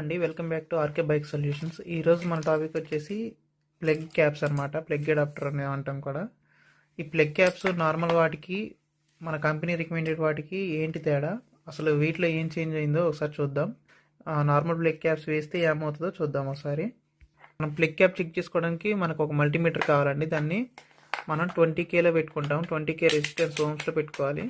అండి welcome back to RK bike solutions. ఈరోజు మన టాపిక్ వచ్చేసి ప్లగ్ క్యాప్స్ అనమాట. ప్లగ్ అడాప్టర్ అని అంటాం కూడా. ఈ ప్లగ్ క్యాప్స్ నార్మల్ వాటికి మన కంపెనీ రికమెండెడ్ వాటికి ఏంటి తేడా, అసలు వీటిలో ఏం చేంజ్ అయిందో ఒకసారి చూద్దాం. నార్మల్ ప్లగ్ క్యాప్స్ వేస్తే ఏమవుతుందో చూద్దాం ఒకసారి. మనం ప్లగ్ క్యాప్ చెక్ చేసుకోవడానికి మనకు ఒక మల్టీమీటర్ కావాలండి. దాన్ని మనం 20Kలో పెట్టుకుంటాం. 20K రెసిస్టెన్స్ ఓమ్స్లో పెట్టుకోవాలి.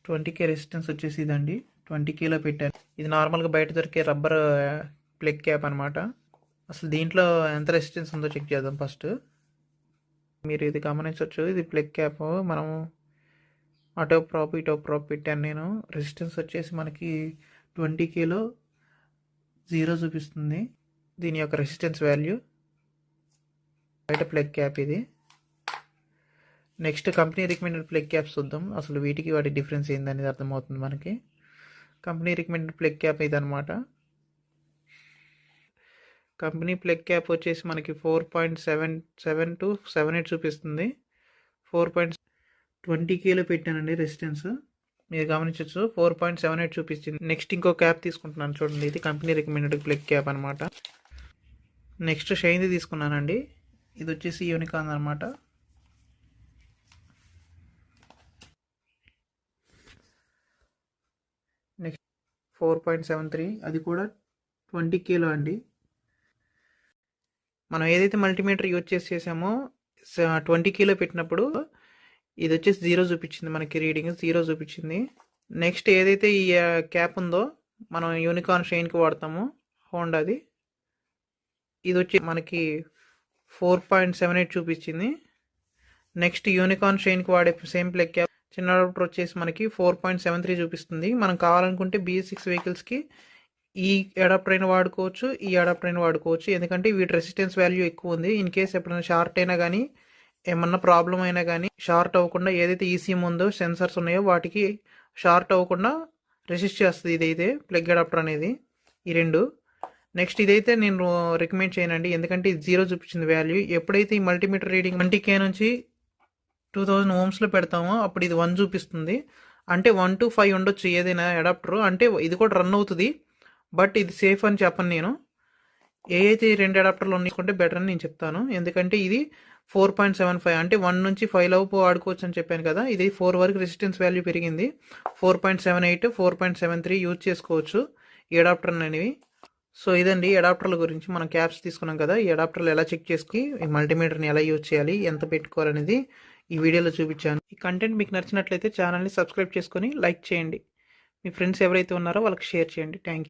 20K రెసిస్టెన్స్ వచ్చేసి ఇదండి, 20Kలో పెట్టాను. ఇది నార్మల్గా బయట దొరికే రబ్బర్ ప్లగ్ క్యాప్ అనమాట. అసలు దీంట్లో ఎంత రెసిస్టెన్స్ ఉందో చెక్ చేద్దాం ఫస్ట్. మీరు ఇది గమనించవచ్చు, ఇది ప్లగ్ క్యాప్. మనం అటో ప్రాప్ ఇటో ప్రాప్ పెట్టాను నేను. రెసిస్టెన్స్ వచ్చేసి మనకి 20Kలో 0 చూపిస్తుంది. దీని యొక్క రెసిస్టెన్స్ వాల్యూ. బయట ప్లగ్ క్యాప్ ఇది. Next company recommended plug caps చూద్దాం. అసలు వీటికి వాటి డిఫరెన్స్ ఏందనేది అర్థమవుతుంది మనకి. కంపెనీ రికమెండెడ్ ప్లగ్ క్యాప్ ఇదనమాట. కంపెనీ ప్లగ్ క్యాప్ వచ్చేసి మనకి 4.77 to 78 చూపిస్తుంది. 4.20Kలో పెట్టానండి రెసిస్టెన్స్. మీరు గమనించవచ్చు, 4.78 చూపిస్తుంది. నెక్స్ట్ ఇంకో క్యాప్ తీసుకుంటున్నాను చూడండి. ఇది కంపెనీ రికమెండెడ్ ప్లగ్ క్యాప్ అనమాట. నెక్స్ట్ షైన్ది తీసుకున్నానండి. ఇది వచ్చేసి యూనికాన్ అనమాట. నెక్స్ట్ 4.73, అది కూడా 20Kలో అండి. మనం ఏదైతే మల్టీమీటర్ యూజ్ చేసామో 20Kలో పెట్టినప్పుడు ఇది వచ్చేసి 0 చూపించింది మనకి. రీడింగ్ 0 చూపించింది. నెక్స్ట్ ఏదైతే ఈ క్యాప్ ఉందో మనం యూనికాన్ షైన్కి వాడతామో హోండాది, ఇది వచ్చి మనకి 4.78 చూపించింది. నెక్స్ట్ యూనికాన్ షైన్కి వాడే సేమ్ ప్లగ్ క్యాప్ చిన్న అడాప్టర్ వచ్చేసి మనకి 4.73 చూపిస్తుంది. మనం కావాలనుకుంటే BS6 వెహికల్స్కి ఈ అడాప్టర్ అయినా వాడుకోవచ్చు, ఈ అడాప్టర్ అయినా వాడుకోవచ్చు. ఎందుకంటే వీటి రెసిస్టెన్స్ వాల్యూ ఎక్కువ ఉంది. ఇన్ కేస్ ఎప్పుడైనా షార్ట్ అయినా కానీ, ఏమన్నా ప్రాబ్లం అయినా కానీ షార్ట్ అవ్వకుండా, ఏదైతే ECM ఉందో సెన్సర్స్ ఉన్నాయో వాటికి షార్ట్ అవ్వకుండా రెసిస్ట్ చేస్తుంది ఇదైతే ప్లగ్ అడాప్టర్ అనేది. ఈ రెండు. నెక్స్ట్ ఇదైతే నేను రికమెండ్ చేయనండి, ఎందుకంటే ఇది 0 చూపించింది వాల్యూ. ఎప్పుడైతే ఈ మల్టీమీటర్ రీడింగ్ 20K నుంచి 2000 ఓమ్స్లో పెడతామో అప్పుడు ఇది 1 చూపిస్తుంది. అంటే 1 to 5 ఉండొచ్చు ఏదైనా అడాప్టర్. అంటే ఇది కూడా రన్ అవుతుంది, బట్ ఇది సేఫ్ అని చెప్పను నేను. ఏ అయితే ఈ 2 అడాప్టర్లు తీసుకుంటే బెటర్ అని నేను చెప్తాను. ఎందుకంటే ఇది 4.75 అంటే 1 నుంచి 5 లోపు వాడుకోవచ్చు అని చెప్పాను కదా. ఇది 4 వరకు రెసిస్టెన్స్ వాల్యూ పెరిగింది. 4.78, 4.73 యూజ్ చేసుకోవచ్చు ఈ అడాప్టర్ అనేవి. సో ఇదండి అడాప్టర్ల గురించి. మనం క్యాప్స్ తీసుకున్నాం కదా, ఈ అడాప్టర్లు ఎలా చెక్ చేసుకుని ఈ మల్టీమీటర్ని ఎలా యూజ్ చేయాలి, ఎంత పెట్టుకోవాలనేది ఈ వీడియోలో చూపించాను. ఈ కంటెంట్ మీకు నచ్చినట్లయితే ఛానల్ని సబ్స్క్రైబ్ చేసుకొని లైక్ చేయండి. మీ ఫ్రెండ్స్ ఎవరైతే ఉన్నారో వాళ్ళకి షేర్ చేయండి. Thank you.